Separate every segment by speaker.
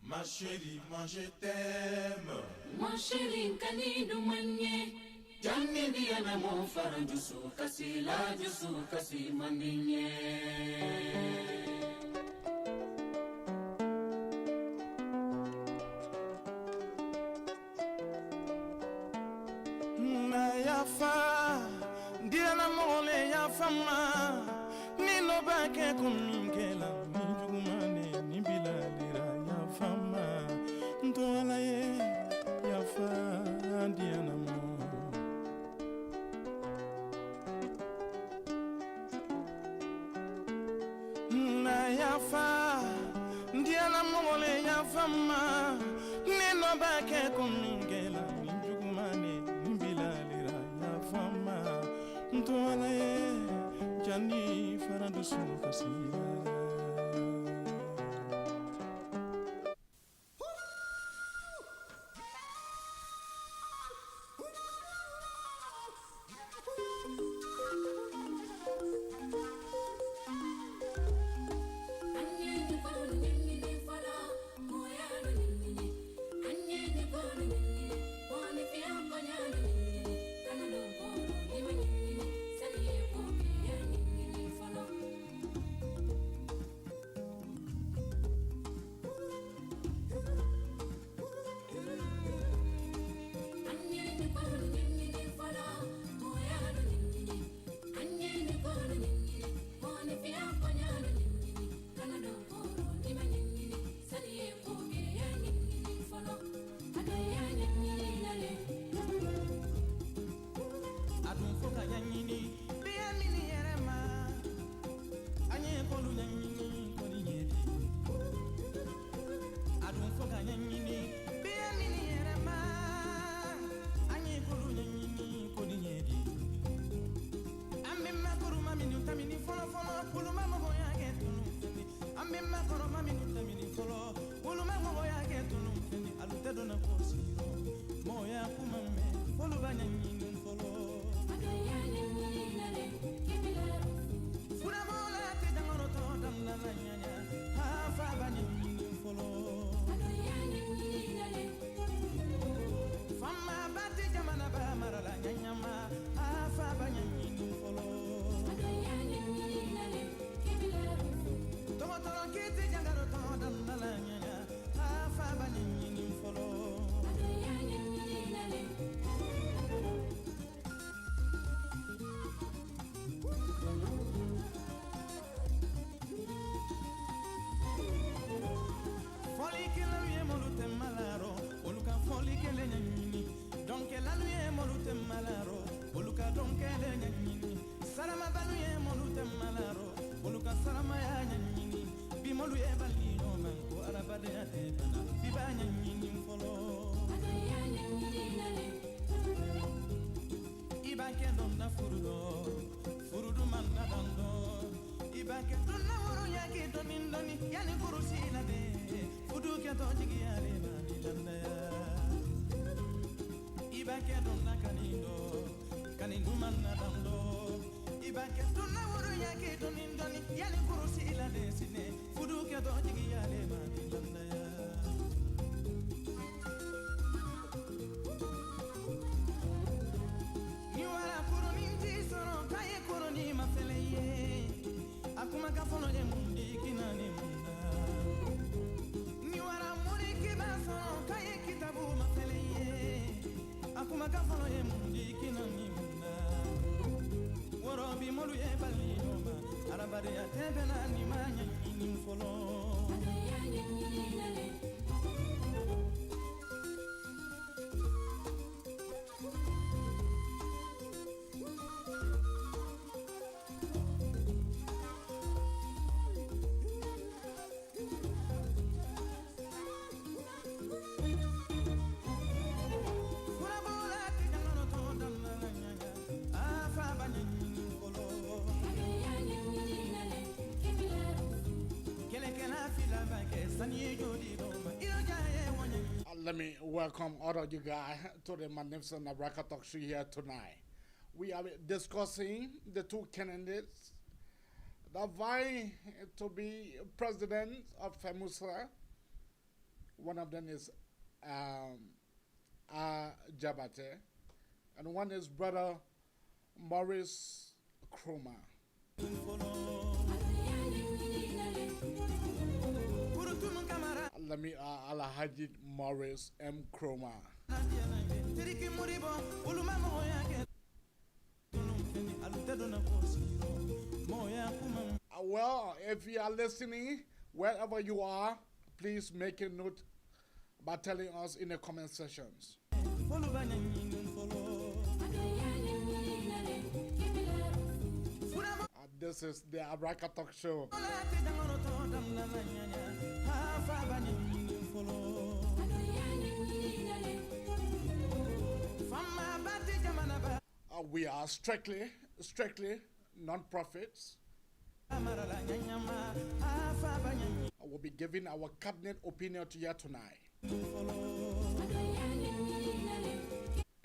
Speaker 1: Ma chérie, moi je t'aime.
Speaker 2: Ma chérie, kanidu manye. Janni diana mo faran jusu kasi la jusu kasi mandinye.
Speaker 3: Na yafa, diana mole yafa ma. Ni no bake kumingela, ni jugumane ni bilalira yafa ma. Ntoala ye yafa diana mo. Na yafa, diana mole yafa ma. Ni no bake kumingela, ni jugumane ni bilalira yafa ma. Ntoala ye jani faradu sukasira.
Speaker 4: Let me welcome all of you guys to the magnificent Nebraska Talk Show here tonight. We are discussing the two candidates that vying to be president of FEMUSA. One of them is Jabate, and one is Brother Maurice Kroma. Let me Alhaji Maurice M. Kroma. Well, if you are listening, wherever you are, please make a note by telling us in the comment sections. This is the Abraka Talk Show. We are strictly non-profits. I will be giving our cabinet opinion to you tonight.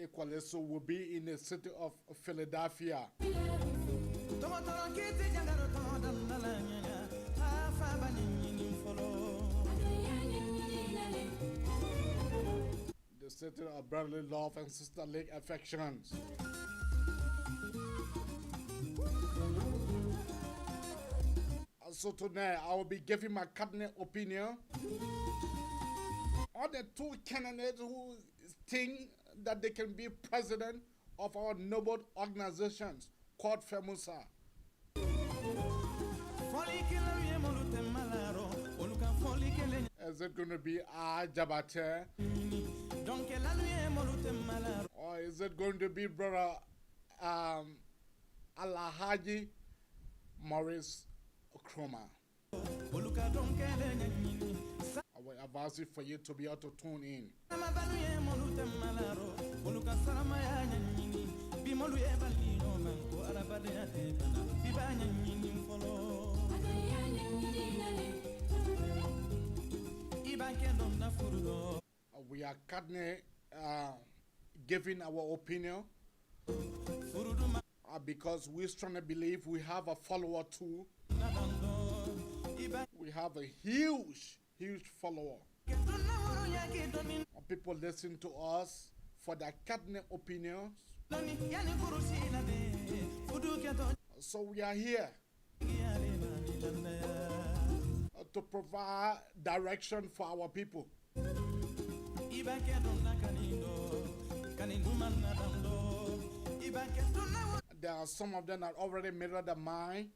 Speaker 4: Equally, so we'll be in the city of Philadelphia. The city of brotherly love and sisterly affections. So tonight I will be giving my cabinet opinion on the two candidates who think that they can be president of our noble organizations called FEMUSA. Is it going to be Jabate? Or is it going to be Brother Alhaji Maurice Kroma? I will advise you for you to be able to tune in. We are currently giving our opinion because we strongly believe we have a follower too. We have a huge follower. People listen to us for their cabinet opinions. So we are here to provide direction for our people. There are some of them that already made up their mind.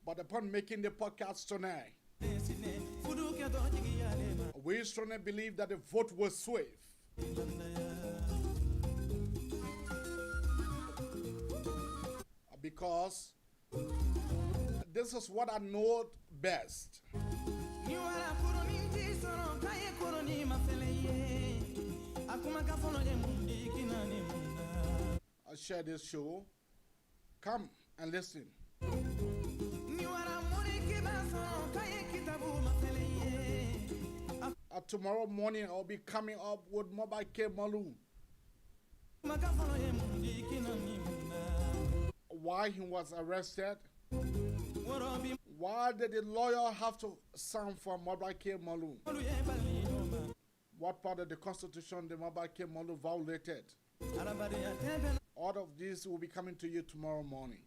Speaker 4: But upon making the podcast tonight, we strongly believe that the vote was swift. Because this is what I know best. I share this show. Come and listen. Tomorrow morning I'll be coming up with Mobile K Malou. Why he was arrested? Why did the lawyer have to sign for Mobile K Malou? What part of the Constitution the Mobile K Malou violated? All of this will be coming to you tomorrow morning.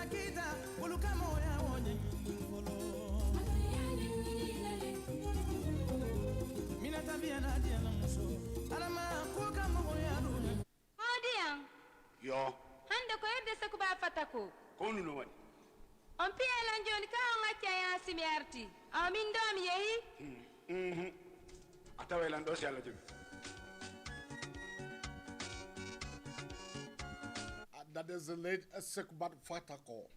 Speaker 4: Kita, ulukamoya
Speaker 5: parti amin dam yehi
Speaker 6: atawelan do siala jëm
Speaker 4: that is the late Sekbat Fatako.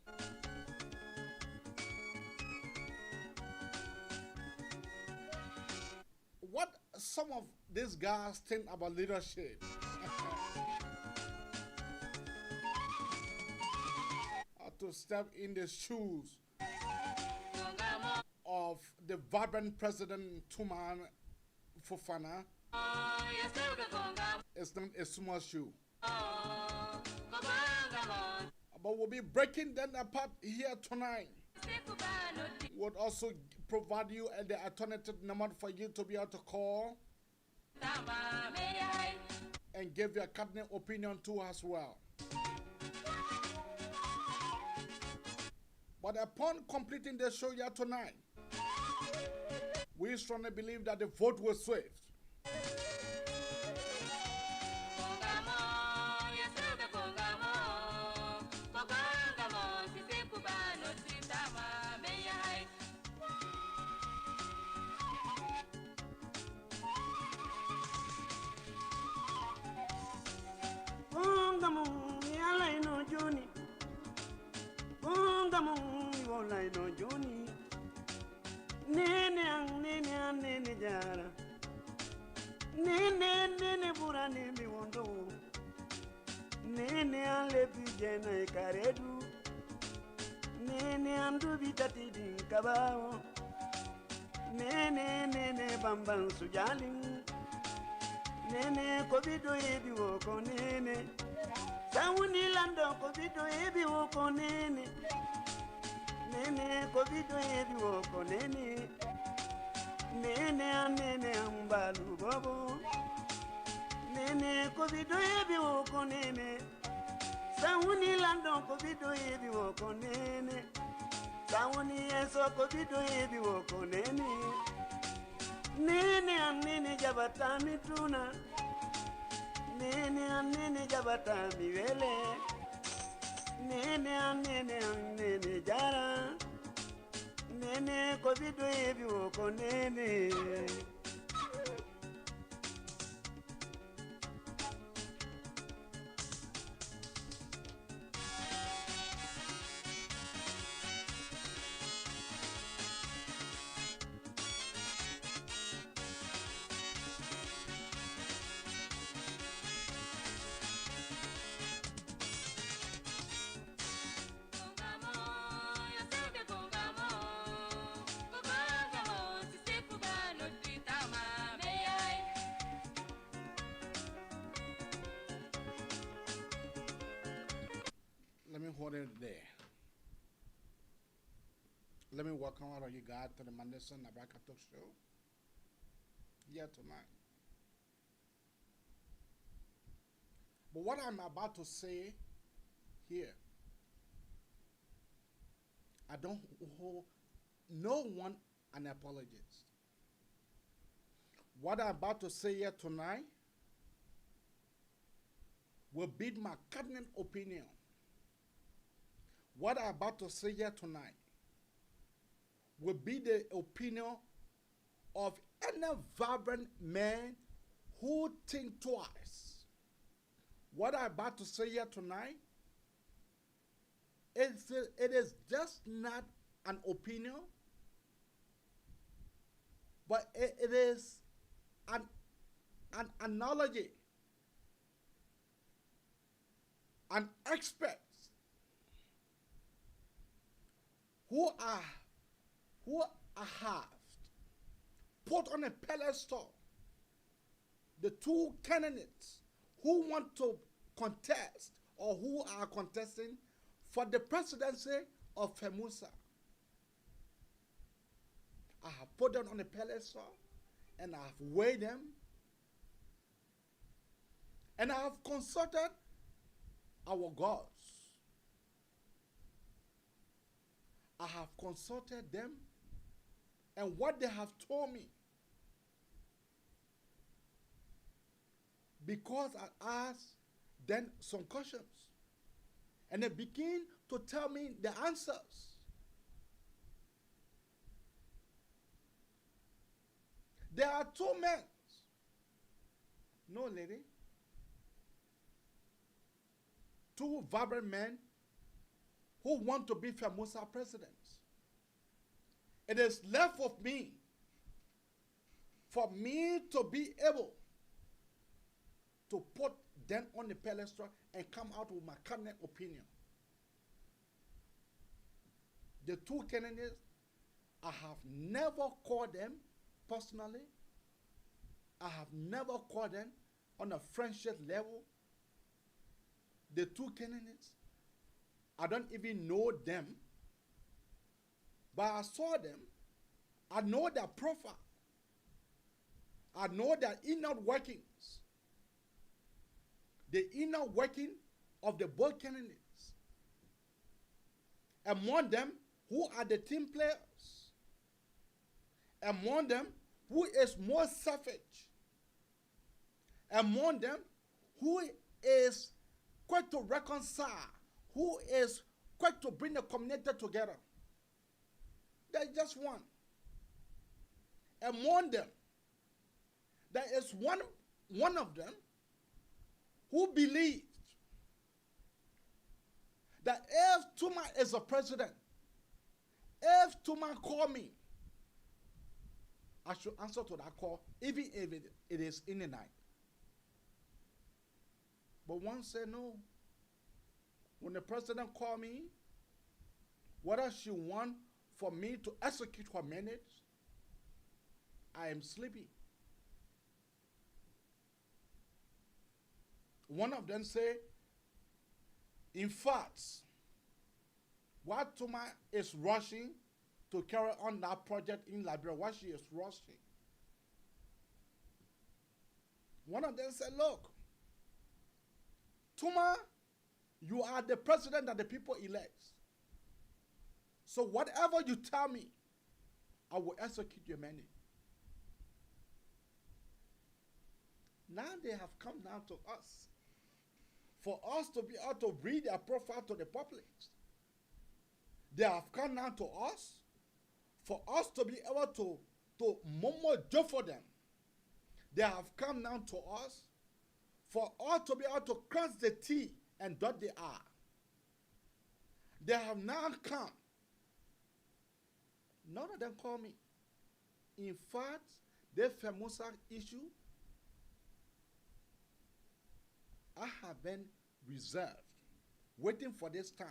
Speaker 4: What some of these guys think about leadership? To step in the shoes of the vibrant president Tuman Fofana is not a small shoe. But we'll be breaking them apart here tonight. We'll also provide you the alternative number for you to be able to call and give your cabinet opinion to as well. But upon completing the show here tonight, we strongly believe that the vote was swift.
Speaker 7: Nene jara nene bura nemi wondo nene ale bijena e karedu nene andu bitati din kabao nene bamban sujalin nene kobido ebi woko nene sawuni lando kobido ebi woko nene kobido ebi woko nene nene ambalu bobo nene kobido ebi woko nene sawuni lando kobido ebi woko nene sawuni eso kobido ebi woko nene nene jabata mituna nene jabata miwele nene jara nene kobido ebi woko nene
Speaker 4: Let me hold it there. Let me welcome all of you guys to the Mandelson Nabraka Talk Show here tonight. But what I'm about to say here, I don't owe no one an apologist. What I'm about to say here tonight will be my candid opinion. What I'm about to say here tonight will be the opinion of any vibrant man who think twice. What I'm about to say here tonight, it is just not an opinion, but it is an analogy, an expert who have put on a pedestal the two candidates who want to contest or who are contesting for the presidency of FEMUSA. I have put them on a pedestal and I have weighed them and I have consulted our gods. I have consulted them and what they have told me, because I asked them some questions and they begin to tell me the answers. There are two men. No, lady. Two vibrant men who want to be FELMUSA presidents. It is left of me for me to be able to put them on the pedestal and come out with my cabinet opinion. The two candidates, I have never called them personally. I have never called them on a friendship level. The two candidates, I don't even know them, but I saw them. I know their profile. I know their inner workings. The inner working of the both candidates. Among them, who are the team players. Among them, who is more selfish. Among them, who is quick to reconcile, who is quick to bring the community together. There's just one. Among them, there is one of them who believed that if Tuma is a president, if Tuma call me, I should answer to that call, even if it is in the night. But one said no. When the president called me, whether she want for me to execute her minutes, I am sleepy. One of them say, in fact, what Tuma is rushing to carry on that project in Liberia, what she is rushing. One of them said, look, Tuma, you are the president that the people elect. So whatever you tell me, I will execute your mandate. Now they have come down to us for us to be able to read their profile to the public. They have come down to us for us to be able to murmur joke for them. They have come down to us for us to be able to cross the T and dot the R. They have now come. None of them call me. In fact, the FELMUSA issue, I have been reserved, waiting for this time.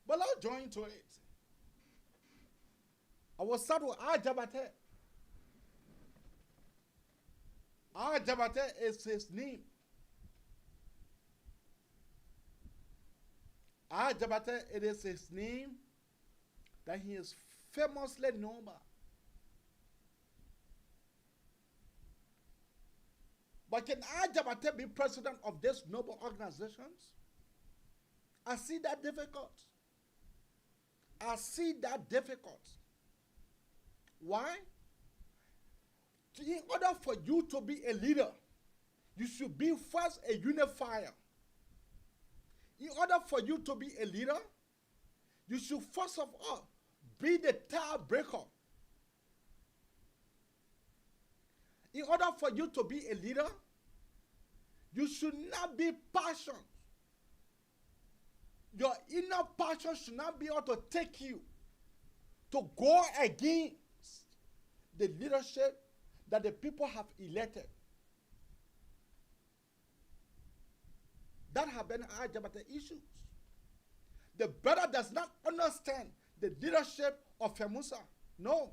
Speaker 4: But I'll join to it. I was start with Ajabate. Ajabate is his name. Ajabate, it is his name that he is famously known by. But can Ajabate be president of these noble organizations? I see that difficult. I see that difficult. Why? In order for you to be a leader, you should be first a unifier. In order for you to be a leader, you should first of all be the tie breaker. In order for you to be a leader, you should not be passionate. Your inner passion should not be able to take you to go against the leadership that the people have elected. That have been our Jabata issues. The brother does not understand the leadership of FELMUSA. No.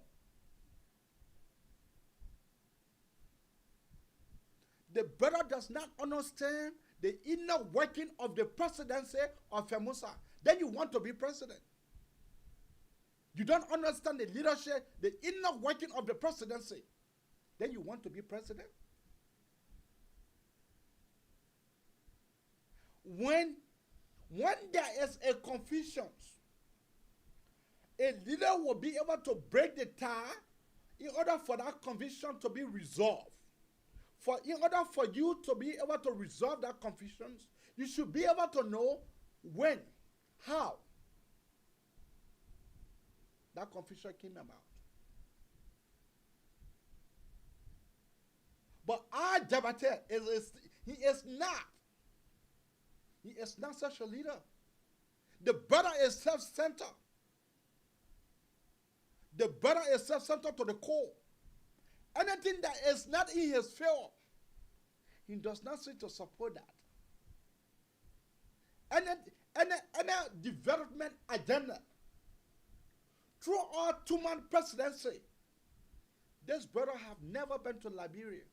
Speaker 4: The brother does not understand the inner working of the presidency of FELMUSA. Then you want to be president. You don't understand the leadership, the inner working of the presidency. Then you want to be president. When there is a confusion, a leader will be able to break the tie in order for that confusion to be resolved. In order for you to be able to resolve that confusion, you should be able to know when, how that confusion came about. Jabate he is not. He is not such a leader. The brother is self-centered. The brother is self-centered to the core. Anything that is not in his field, he does not seem to support that. Any development agenda throughout two-man presidency, this brother have never been to Liberia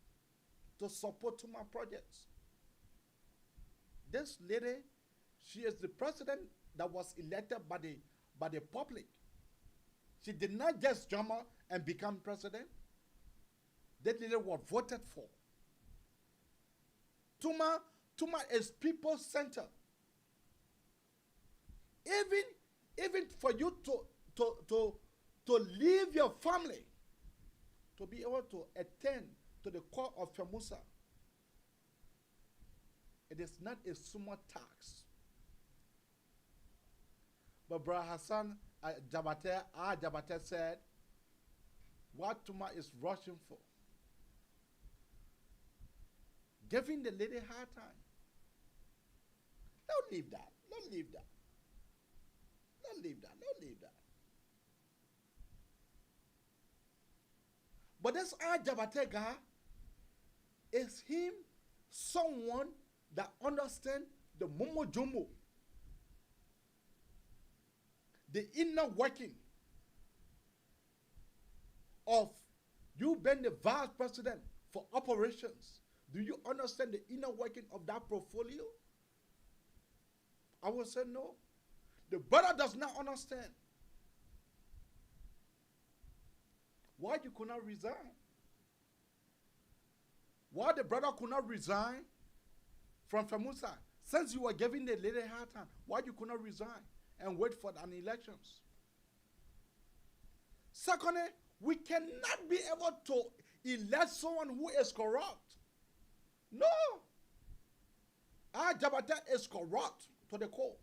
Speaker 4: to support two-man projects. This lady, she is the president that was elected by the public. She did not just jump out and become president. That lady was voted for. Tuma is people-centered. Even for you to leave your family, to be able to attend to the court of FELMUSA, it is not a small tax. But Brother Hassan Jabate said, what Tuma is rushing for, giving the lady a hard time. Don't leave that. Don't leave that. Don't leave that. Don't leave that. But this Jabate guy is him someone that understands the Momo Jumbo, the inner working of you being the vice president for operations. Do you understand the inner working of that portfolio? I will say no. The brother does not understand. Why you could not resign? Why the brother could not resign from FELMUSA? Since you were giving the lady a hard time, why you could not resign and wait for an elections? Secondly, we cannot be able to elect someone who is corrupt. No. Jabate is corrupt to the core.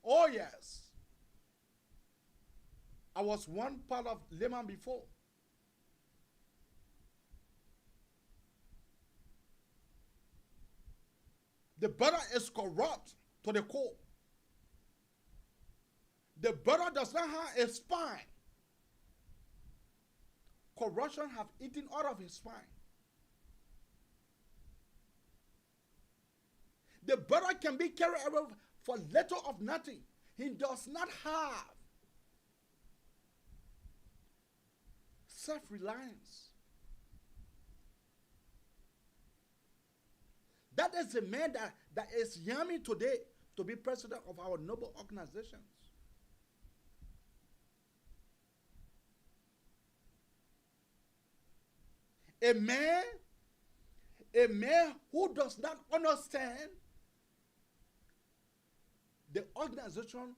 Speaker 4: Oh yes. I was one part of Lehman before. The brother is corrupt to the core. The brother does not have a spine. Corruption have eaten out of his spine. The brother can be carried away for little of nothing. He does not have self-reliance. That is the man that is yummy today to be president of our noble organizations. A man who does not understand the organization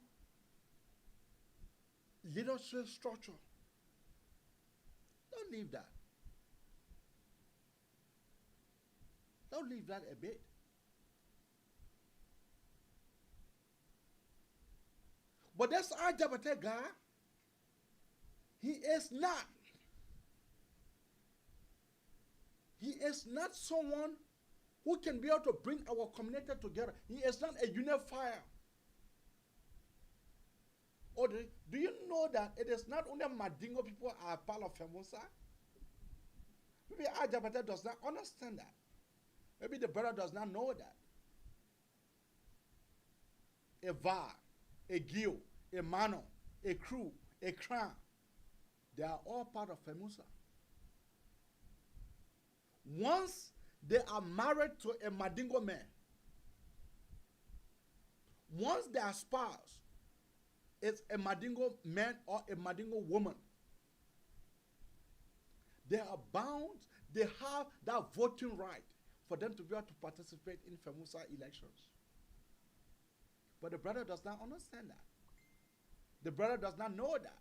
Speaker 4: leadership structure. Don't leave that. Don't leave that a bit. But that's our Jabate guy. He is not. He is not someone who can be able to bring our community together. He is not a unifier. Or do you know that it is not only Madingo people are part of FELMUSA? Maybe Jabate does not understand that. Maybe the brother does not know that. A VAR, a GIL, a MANO, a crew, a CRAN, they are all part of FELMUSA. Once they are married to a Madingo man, once their spouse is a Madingo man or a Madingo woman, they are bound, they have that voting right for them to be able to participate in FELMUSA elections. But the brother does not understand that. The brother does not know that.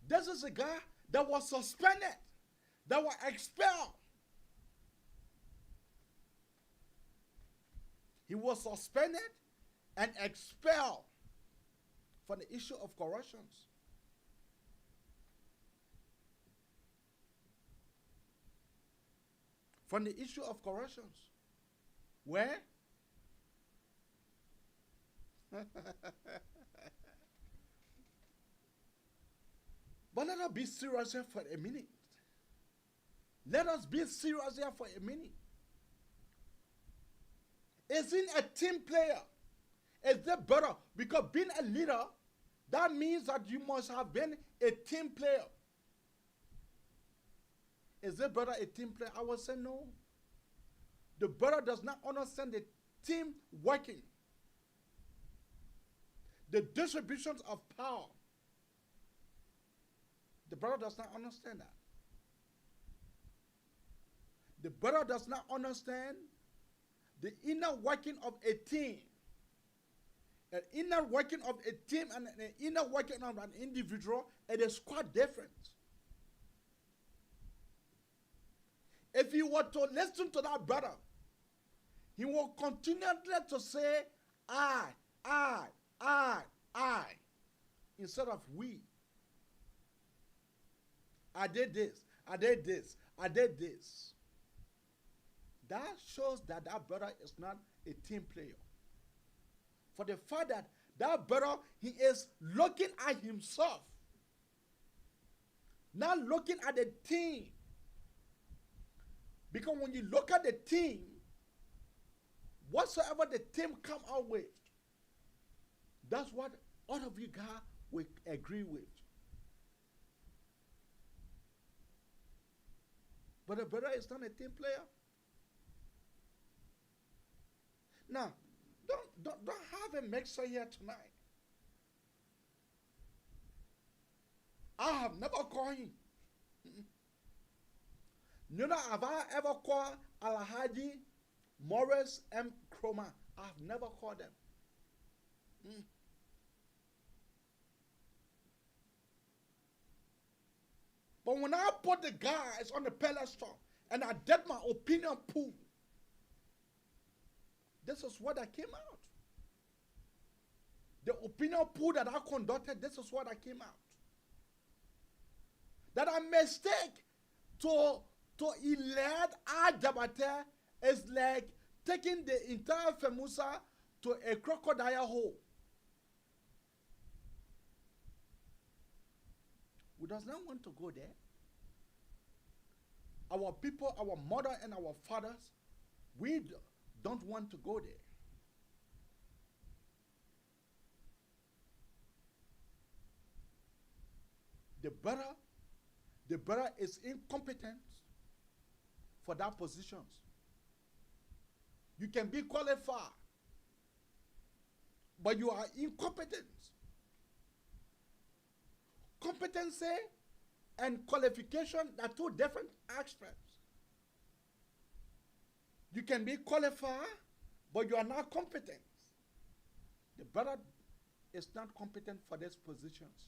Speaker 4: This is a guy that was suspended, that was expelled. He was suspended and expelled for the issue of corruptions. from the issue of corruptions. Where? But let us be serious here for a minute. Let us be serious here for a minute. Isn't a team player? Is it better? Because being a leader, that means that you must have been a team player. Is it better a team player? I will say no. The brother does not understand the team working. The distributions of power. The brother does not understand that. The brother does not understand the inner working of a team. An inner working of a team and an inner working of an individual, it is quite different. If you were to listen to that brother, he will continually to say, I, instead of we. I did this, I did this, I did this. That shows that that brother is not a team player. For the fact that that brother, he is looking at himself, not looking at the team. Because when you look at the team, whatsoever the team come out with, that's what all of you guys will agree with. But the brother is not a team player. Now, don't have a mixer here tonight. I have never called him. Neither have I ever called Alhaji Morris M. Kroma. I have never called them. But when I put the guys on the pedestal and I did my opinion pool, this is what I came out. The opinion pool that I conducted, this is what I came out. That a mistake to elect Adabate is like taking the entire FEMUSA to a crocodile hole. We does not want to go there. Our people, our mother and our fathers, we don't want to go there. The brother is incompetent for that positions. You can be qualified, but you are incompetent. Competency and qualification are two different aspects. You can be qualified, but you are not competent. The brother is not competent for these positions.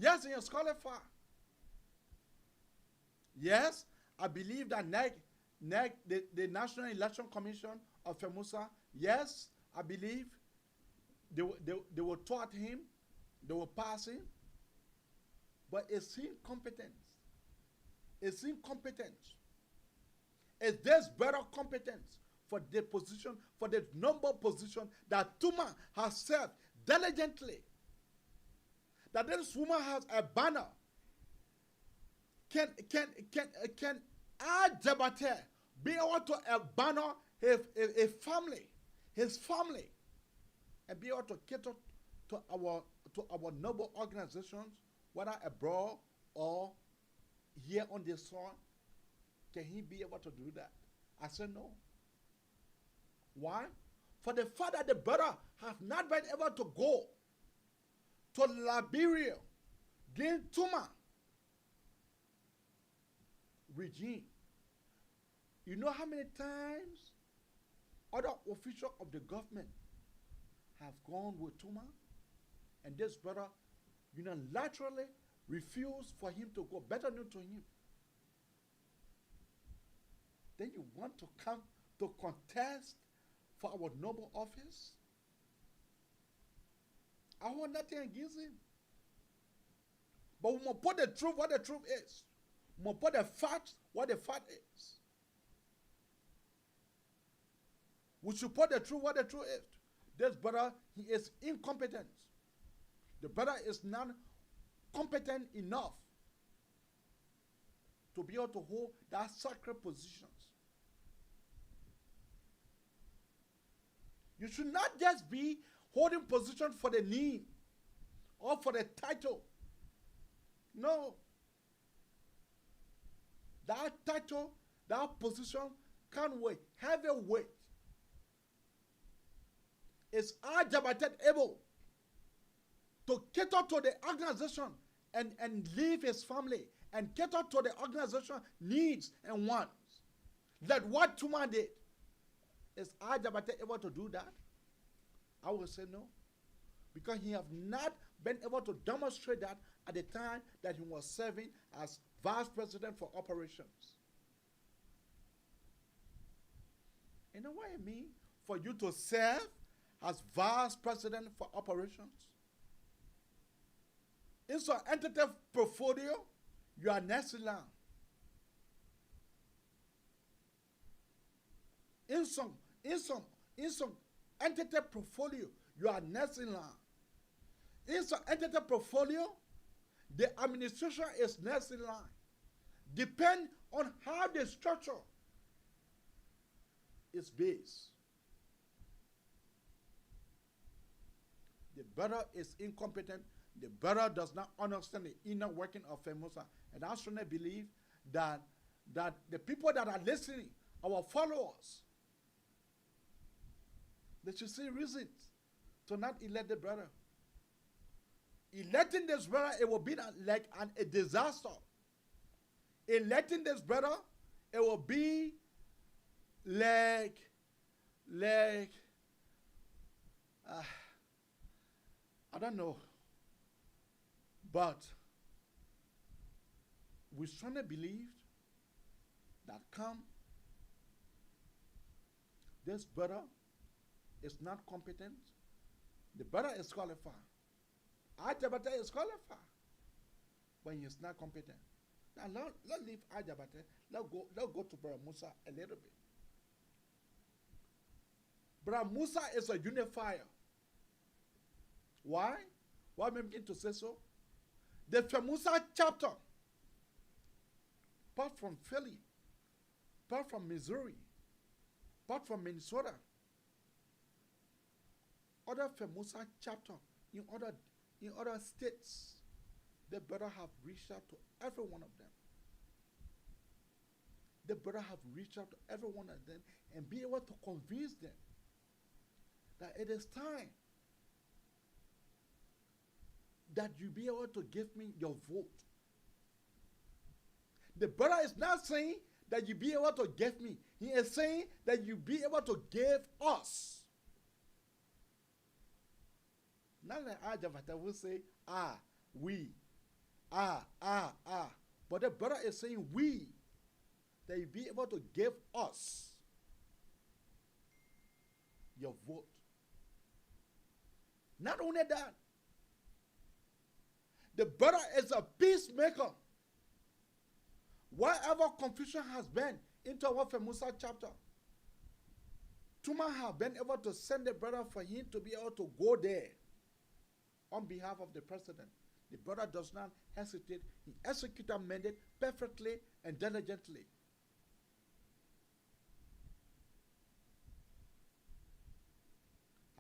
Speaker 4: Yes, he is qualified. Yes, I believe that the National Election Commission of FEMUSA, yes, I believe they will taught him, they will pass him, but it's incompetence. It's incompetence. Is this better competence for the position, for the number position that Tuma has served diligently? That this woman has a banner. Can Adabate be able to a banner a family, his family, and be able to cater to our noble organizations, whether abroad or here on the soil? Can he be able to do that? I said no. Why? For the fact that the brother have not been able to go to Liberia during Tuma regime. You know how many times other officials of the government have gone with Tuma, and this brother unilaterally refused for him to go. Better known to him. Then you want to come to contest for our noble office? I want nothing against him. But we must put the truth what the truth is. Must put the fact what the fact is. We should put the truth what the truth is. This brother, he is incompetent. The brother is not competent enough to be able to hold that sacred positions. You should not just be holding position for the name or for the title. No. That title, that position can't wait. Heavy weight. Is Ajabatet able to cater to the organization and leave his family and cater to the organization needs and wants? That what Tuma did. Is Ajabatet able to do that? I will say no. Because he have not been able to demonstrate that at the time that he was serving as vice president for operations. You know what I mean? For you to serve as vice president for operations. In some entity portfolio, you are next in line. In some entity portfolio, you are next in line. In some entity portfolio, the administration is next in line. Depend on how the structure is based. The brother is incompetent. The brother does not understand the inner working of FEMUSA. And I strongly believe that the people that are listening, our followers, they should see reasons to not elect the brother. Electing this brother, it will be like a disaster. Electing this brother, it will be like I don't know. But we strongly believe that this brother is not competent. The brother is qualified. Ajabate is qualified. But he is not competent. Now let's leave Ajabate. Let's go to Brother Musa a little bit. Brother Musa is a unifier. Why? Why am I beginning to say so? The FEMUSA chapter, apart from Philly, apart from Missouri, apart from Minnesota, other FEMUSA chapter in other states, the brother have reached out to every one of them. The brother have reached out to every one of them and be able to convince them that it is time that you be able to give me your vote. The brother is not saying that you be able to give me. He is saying that you be able to give us. Not like Ajavata will say, we, But the brother is saying we, that you be able to give us your vote. Not only that, the brother is a peacemaker. Wherever confusion has been into our FEMUSA chapter, Tuma have been able to send the brother for him to be able to go there on behalf of the president. The brother does not hesitate. He executes a mandate perfectly and diligently.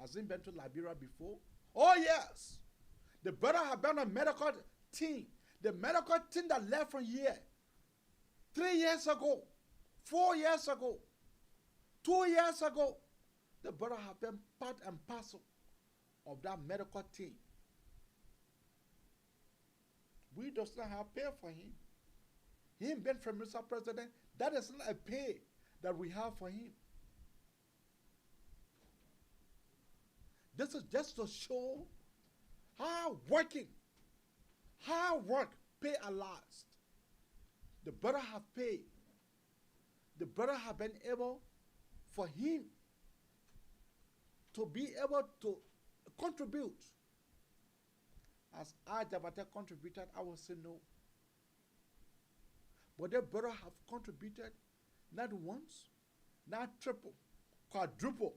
Speaker 4: Has he been to Liberia before? Oh, yes. The brother had been on a medical team. The medical team that left from here 3 years ago, 4 years ago, 2 years ago, the brother had been part and parcel of that medical team. We does not have pay for him. He been FEMUSA president. That is not a pay that we have for him. This is just to show how work pay a last. The brother have paid. The brother have been able for him to be able to contribute. As Ajabate contributed, I will say no. But their brother have contributed not once, not triple, quadruple.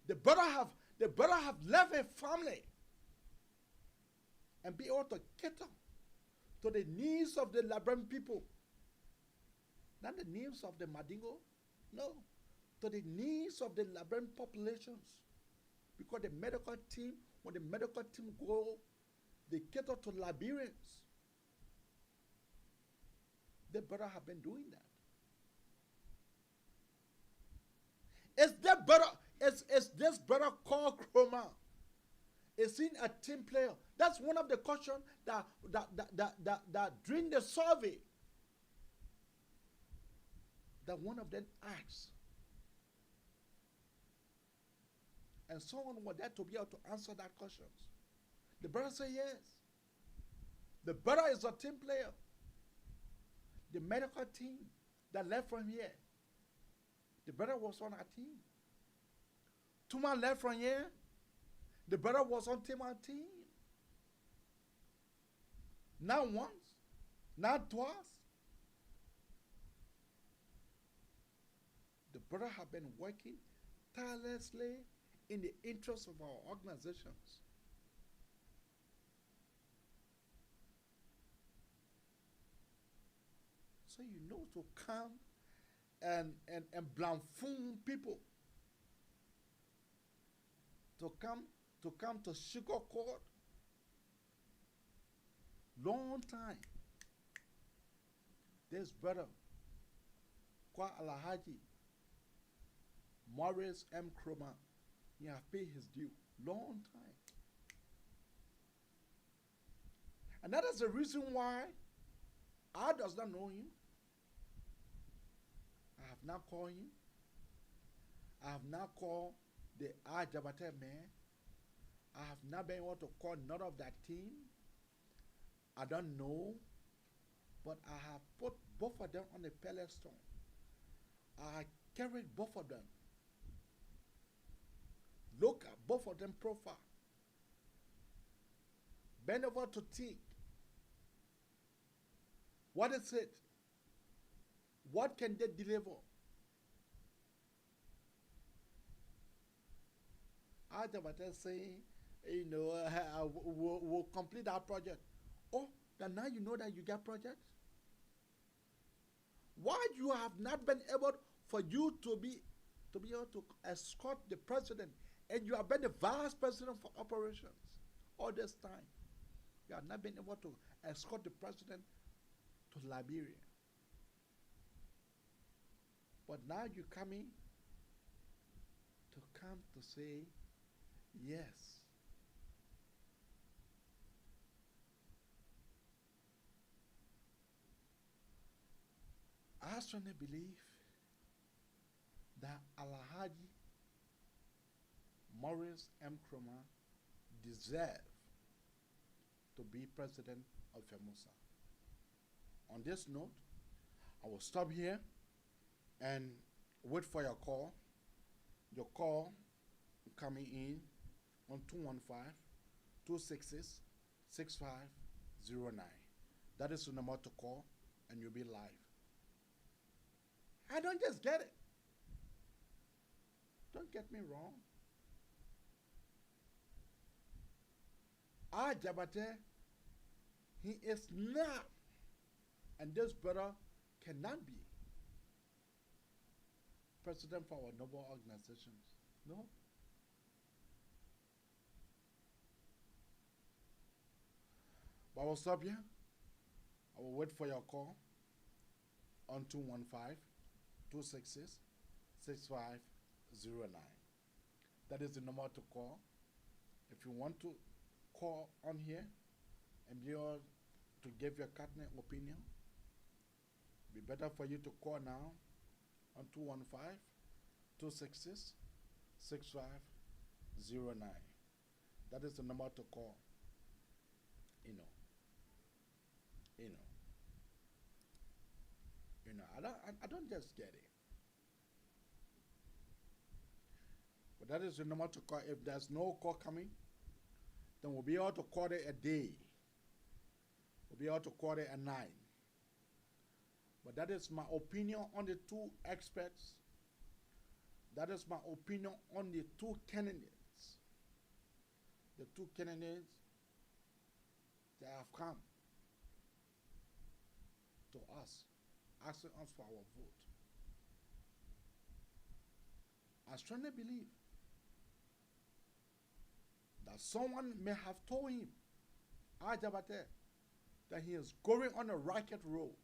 Speaker 4: The brother have left a family and be able to cater to the needs of the Liberian people. Not the needs of the Madingo, no, to the needs of the Liberian populations. Because the medical team, when the medical team go, they cater to Liberians. The brother have been doing that. Is that brother? Is this brother called Chroma? Is he a team player? That's one of the questions that during the survey that one of them asked. And someone was there to be able to answer that question. The brother said yes. The brother is a team player. The medical team that left from here, the brother was on our team. Tuma left from here, the brother was on our team. Not once, not twice. The brother have been working tirelessly in the interest of our organizations. So you know to come and blamphone people. To come to sugar court. Long time. This brother, Kwa Alhaji, Maurice M. Chroma, he have paid his due. Long time. And that is the reason why I does not know him. I have not called him. I have not called the Ajabate man. I have not been able to call none of that team. I don't know. But I have put both of them on a pedestal. I carried both of them. Look at both of them profile. Bend over to think. What is it? What can they deliver? Ajabate saying, you know, we'll complete our project. Oh, then now you know that you get projects? Why you have not been able for you to be able to escort the president, and you have been the vice president for operations all this time? You have not been able to escort the president to Liberia. But now you're coming to say, yes. I strongly believe that Alhaji Maurice M. Chroma deserve to be president of FELMUSA. On this note, I will stop here and wait for your call. Your call coming in on 215-266-6509. That is the number to call, and you'll be live. I don't just get it. Don't get me wrong. Ajabate, he is not, and this brother cannot be president for our noble organizations. No. But I will stop here. I will wait for your call on 215-266-6509. That is the number to call. If you want to call on here and be able to give your candidate opinion, be better for you to call now on 215-266-6509. That is the number to call. I don't just get it. But that is the number to call. If there's no call coming, then we'll be able to call it a day. We'll be able to call it at 9. But that is my opinion on the two experts. That is my opinion on the two candidates. The two candidates that have come to us, asking us for our vote. I strongly believe that someone may have told him, Ajabate, that he is going on a racket road.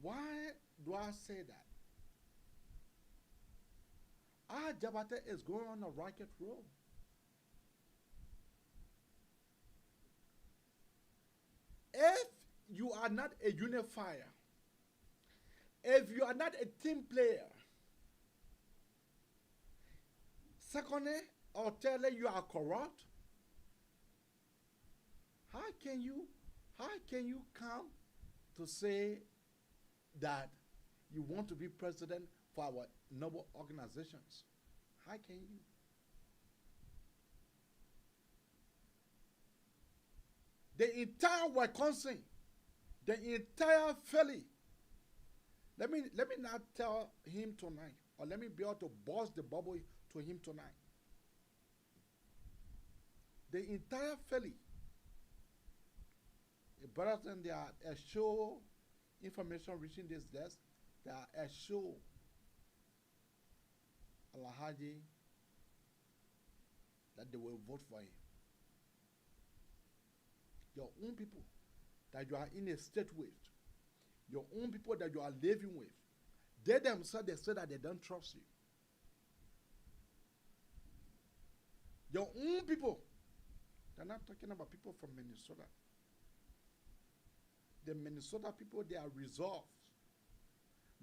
Speaker 4: Why do I say that? Ajabate is going on a racket road. If you are not a unifier, if you are not a team player, secondly, or thirdly, you are corrupt, how can you come to say that you want to be president for our noble organizations? How can you? The entire Wisconsin, the entire Philly. Let me not tell him tonight, or let me be able to burst the bubble to him tonight. The entire Philly, better than there are a show information reaching this desk, there are a show Alhaji that they will vote for him. Your own people that you are in a state with, your own people that you are living with, they themselves, they say that they don't trust you. Your own people, they're not talking about people from Minnesota. The Minnesota people, they are resolved.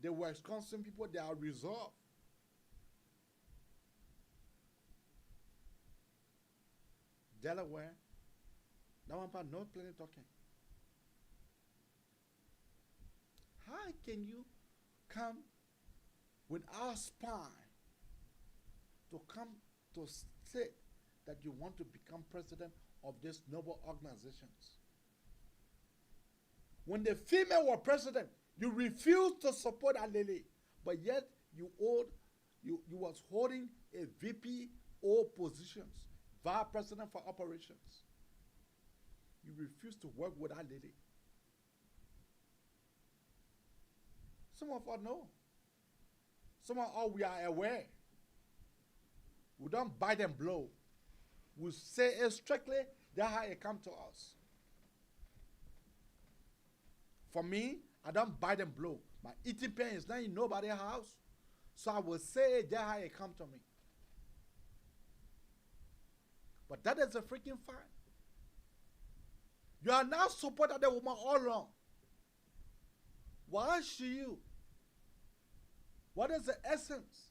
Speaker 4: The Wisconsin people, they are resolved. Delaware, that one part, no plenty talking. How can you come with our spine to come to say that you want to become president of these noble organizations? When the female were president, you refused to support Alele, but yet you was holding a VPO positions, vice president for operations. You refused to work with Alele. Some of us know. Some of us, we are aware. We don't bite and blow. We say it strictly, that's how it comes to us. For me, I don't bite and blow. My eating pain is not in nobody's house. So I will say it, that's how it comes to me. But that is a freaking fact. You are now supporting the woman all along. Why should you? What is the essence?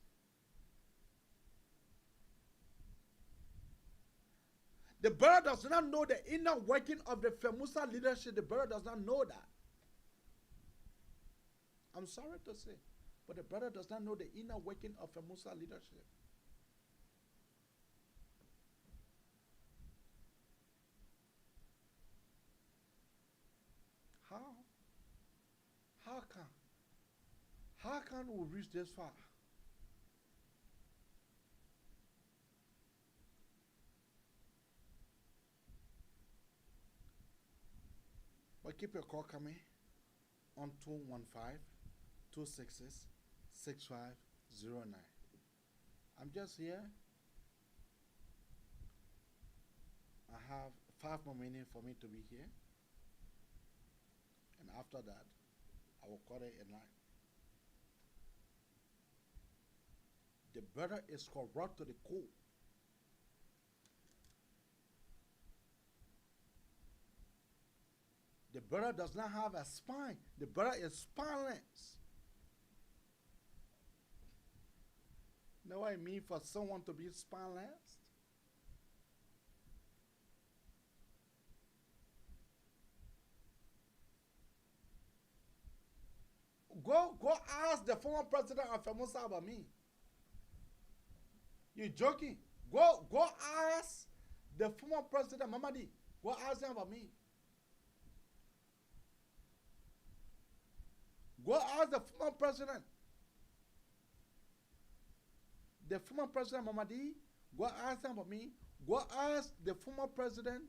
Speaker 4: The brother does not know the inner working of the FELMUSA leadership. The brother does not know that. I'm sorry to say, but the brother does not know the inner working of FELMUSA leadership. How can we reach this far? But keep your call coming on 215-266-6509. I'm just here. I have 5 more minutes for me to be here. And after that, I will call it a night. The brother is corrupt to the core. The brother does not have a spine. The brother is spineless. You know what I mean for someone to be spineless? Go ask the former president of FELMUSA about me. You're joking. Go ask the former president Mamadi. Go ask him about me. Go ask the former president. The former president Mamadi. Go ask him about me. Go ask the former president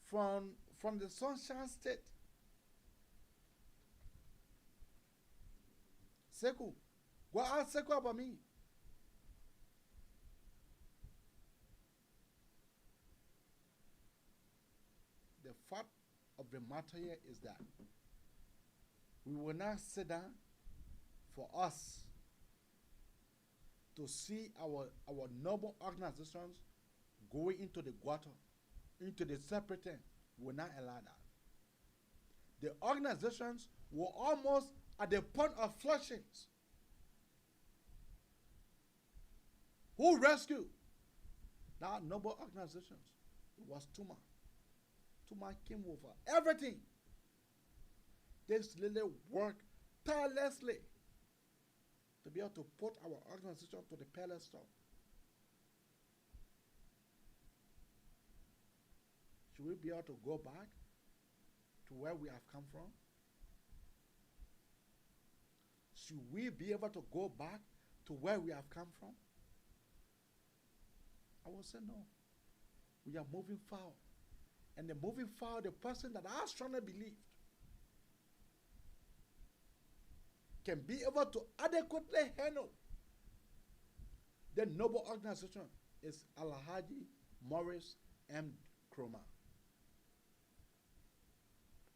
Speaker 4: from the Sunshine State. Sekou. Go ask Sekou about me. The fact of the matter here is that we will not sit down for us to see our noble organizations going into the gutter, into the separate thing. We will not allow that. The organizations were almost at the point of flushings. Who rescued? Now, noble organizations. It was Tuma. Tuma came over everything. This little work tirelessly to be able to put our organization to the pedestal. Should we be able to go back to where we have come from? Should we be able to go back to where we have come from? I will say no. We are moving forward. And the moving forward, the person that I strongly believed can be able to adequately handle the noble organization is Alhaji Morris M. Kroma.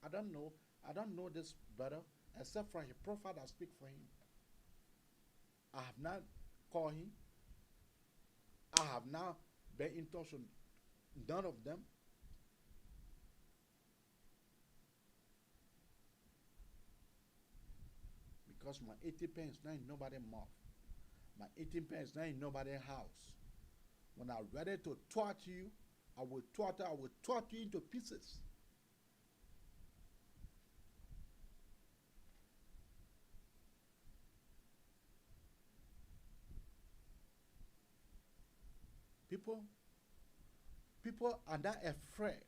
Speaker 4: I don't know this better except for his profile that speak for him. I have not called him. I have not been in touch with none of them. Because my 80 pence not in nobody's mouth. My 18 pence not in nobody's house. When I'm ready to thwart you, I will thwart you into pieces. People are not afraid.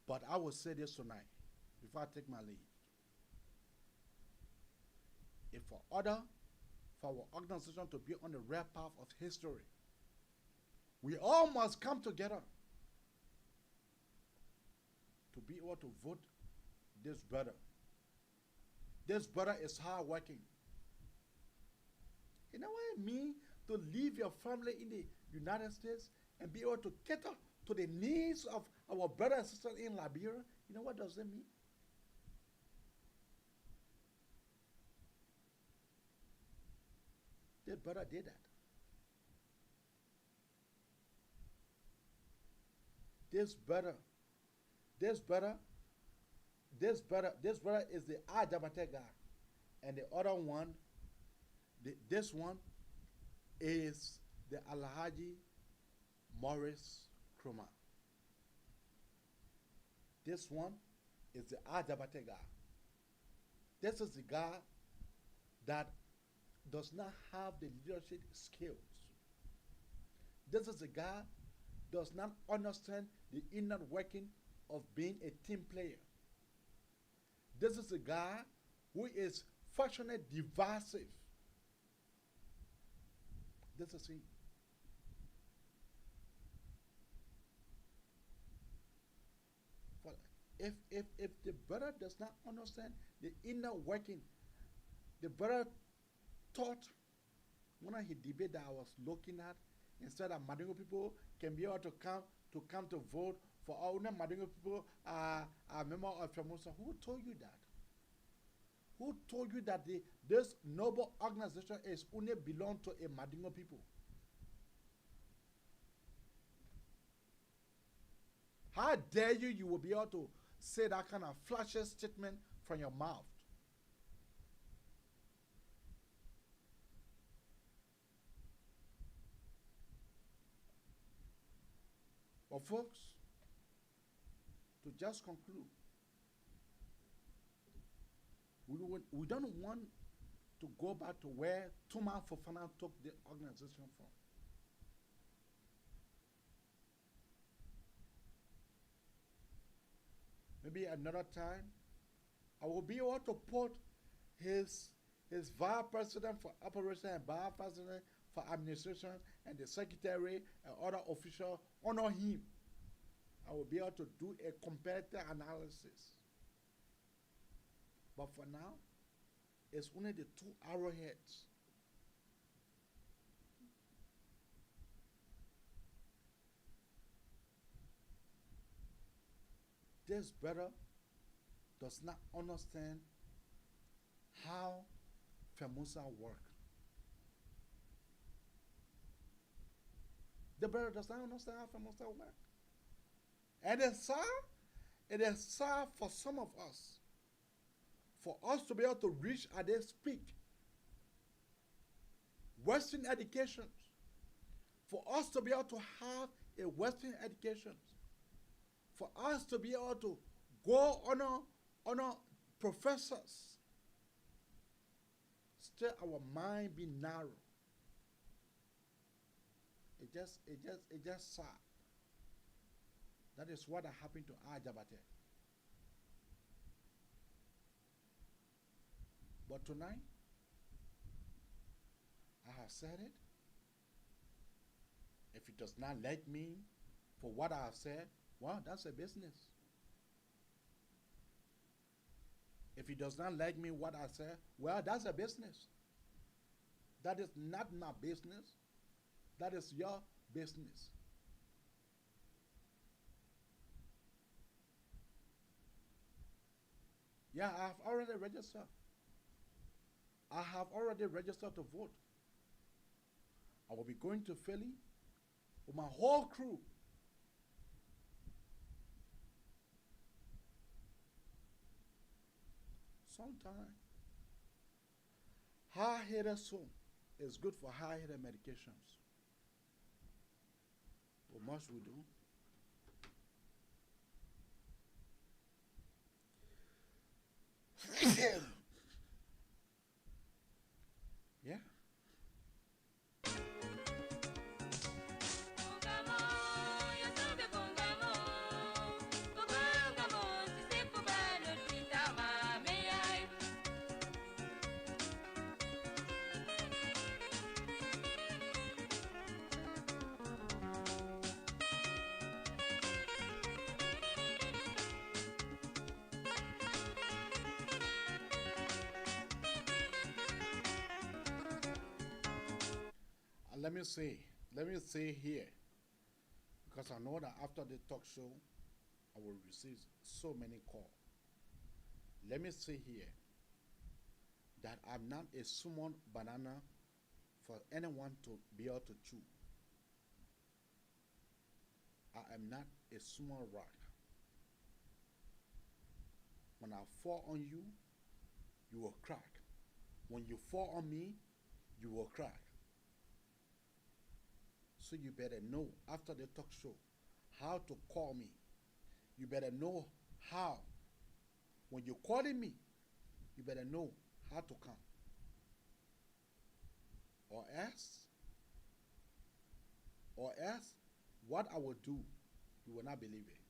Speaker 4: But I will say this tonight, before I take my leave. If for our organization to be on the right path of history, we all must come together to be able to vote this brother. This brother is hard working. You know what it means to leave your family in the United States and be able to cater to the needs of our brothers and sisters in Liberia? You know what does that mean? This brother did that. This brother is the Ajabate guy. And the other one, this one is the Alhaji Morris Kroma. This one is the Ajabate guy. This is the guy that does not have the leadership skills. This is the guy does not understand the inner working of being a team player. This is the guy who is functionally divisive. This is him. But if the brother does not understand the inner working, the brother thought when he debate that I was looking at, instead of Madingo people can be able to come to vote for all Madingo people are a member of FELMUSA. Who told you that? Who told you that this noble organization is only belong to a Madingo people? How dare you will be able to say that kind of flashy statement from your mouth? But folks, to just conclude, we don't want to go back to where Tuma Fofana took the organization from. Maybe another time, I will be able to put his vice president for operation and vice president for administration and the secretary and other officials under him. I will be able to do a comparative analysis. But for now, it's only the two arrowheads. This brother does not understand how FELMUSA work. The brother does not understand how FELMUSA work. And it is sad for some of us, for us to be able to reach and they speak Western education, for us to be able to have a Western education, for us to be able to go on professors, still our mind be narrow. It just sad. That is what happened to Ajabate. But tonight, I have said it. If it does not like me for what I have said, well, that's a business. If he does not like me what I said, well, that's a business. That is not my business. That is your business. Yeah, I have already registered. I have already registered to vote. I will be going to Philly with my whole crew. Sometimes, high-headed soul is good for high-headed medications. What must we do? Yeah. Let me say here, because I know that after the talk show, I will receive so many calls. Let me say here that I'm not a summon banana for anyone to be able to chew. I am not a small rock. When I fall on you, you will crack. When you fall on me, you will crack. So you better know after the talk show how to call me. You better know how. When you're calling me, you better know how to come. Or else, what I will do, you will not believe it.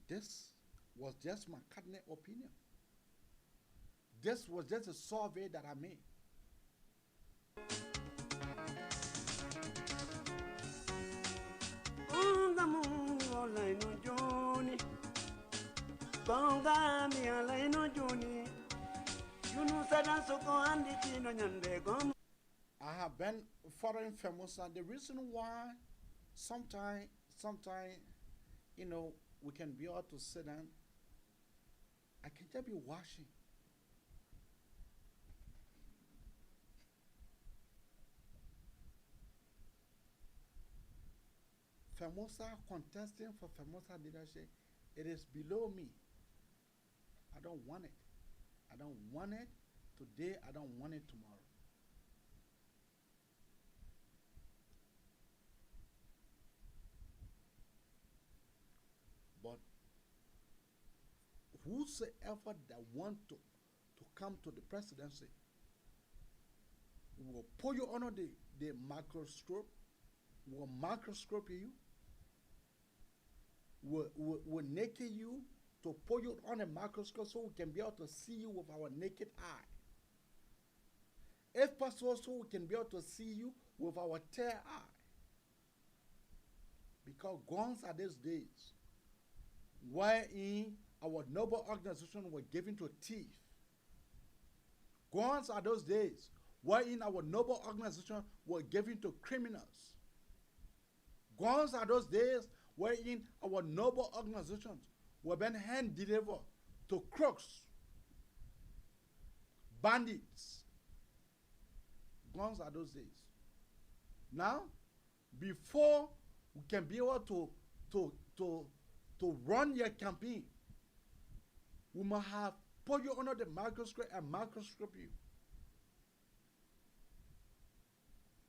Speaker 4: This was just my cabinet opinion. This was just a survey that I made. I have been following FELMUSA. The reason why sometimes, we can be able to sit down. I can just be watching. FELMUSA contesting for FELMUSA leadership, it is below me. I don't want it. I don't want it today. I don't want it tomorrow. But whosoever that want to to come to the presidency. We will put you under the microscope. We will microscope you. We'll naked you to put you on a microscope so we can be able to see you with our naked eye. If possible, so we can be able to see you with our third eye. Because guns are these days wherein our noble organization were given to thieves. Guns are those days wherein our noble organization were given to criminals. Guns are those days wherein our noble organizations were being hand-delivered to crooks, bandits. Guns are those days. Now, before we can be able to run your campaign, we must have put you under the microscope and microscope you.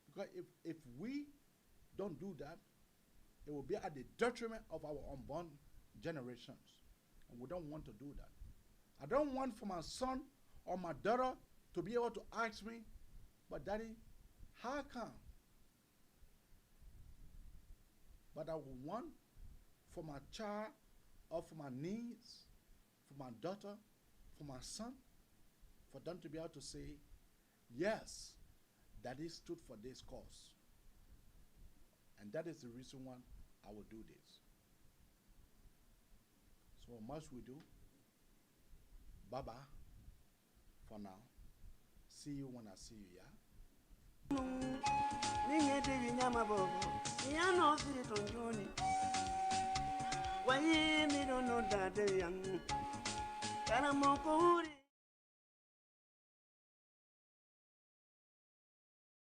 Speaker 4: Because if we don't do that, it will be at the detriment of our unborn generations. And we don't want to do that. I don't want for my son or my daughter to be able to ask me, but Daddy, how come? But I would want for my child or for my niece, for my daughter, for my son, for them to be able to say, yes, Daddy stood for this cause. And that is the reason why I will do this. So much we do. Bye-bye for now. See you when I see you, yeah?
Speaker 7: Why me don't know that young?